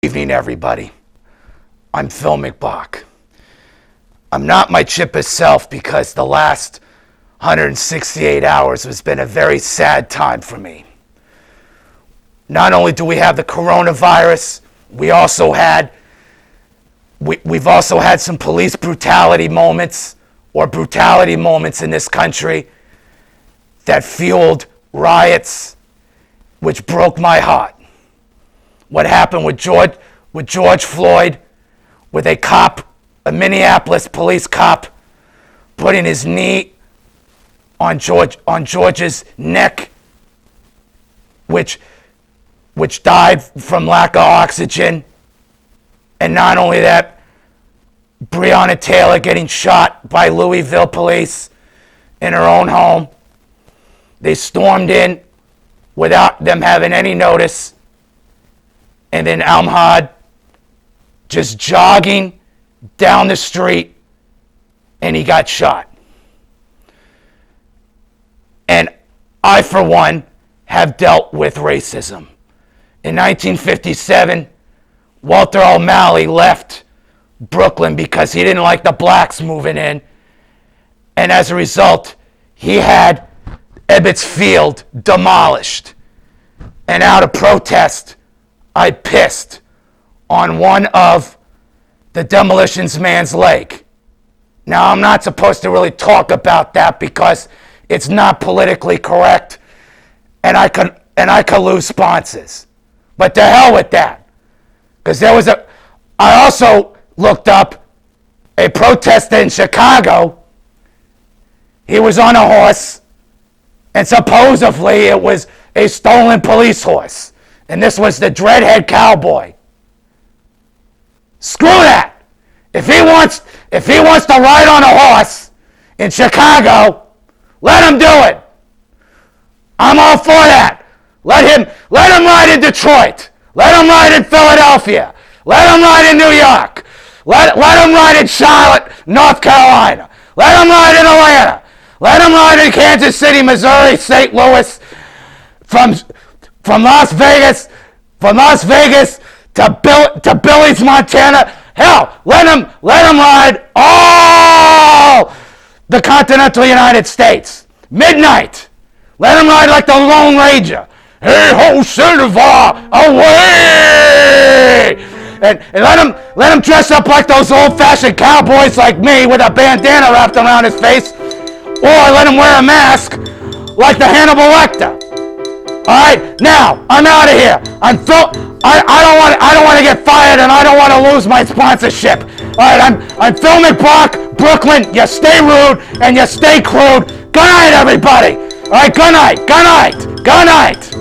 Evening, everybody. I'm Phil McBark. I'm not my chippest self because the last 168 hours has been a very sad time for me. Not only do we have the coronavirus, we've also had some police brutality moments in this country that fueled riots, which broke my heart. What happened with George Floyd, with a Minneapolis police cop, putting his knee on George's neck, which died from lack of oxygen. And not only that, Breonna Taylor getting shot by Louisville police in her own home. They stormed in without them having any notice. And then Almhad just jogging down the street, and he got shot. And I, for one, have dealt with racism. In 1957, Walter O'Malley left Brooklyn because he didn't like the blacks moving in. And as a result, he had Ebbets Field demolished. And out of protest, I pissed on one of the demolitions man's leg. Now, I'm not supposed to really talk about that because it's not politically correct, and I could lose sponsors. But to hell with that. Because I also looked up a protester in Chicago. He was on a horse, and supposedly it was a stolen police horse. And this was the dreadhead cowboy. Screw that. If he wants to ride on a horse in Chicago, let him do it. I'm all for that. Let him ride in Detroit. Let him ride in Philadelphia. Let him ride in New York. Let him ride in Charlotte, North Carolina. Let him ride in Atlanta. Let him ride in Kansas City, Missouri, St. Louis, from Las Vegas to Billings, Montana. Hell, let him ride all the continental United States. Midnight. Let him ride like the Lone Ranger. Hey ho, Silver, away! And let him dress up like those old-fashioned cowboys like me with a bandana wrapped around his face, or let him wear a mask like the Hannibal Lecter. All right, now I'm out of here. I don't want to get fired, and I don't want to lose my sponsorship. All right, I'm Phil McBark, Brooklyn. You stay rude and you stay crude. Good night, everybody. All right, good night. Good night. Good night.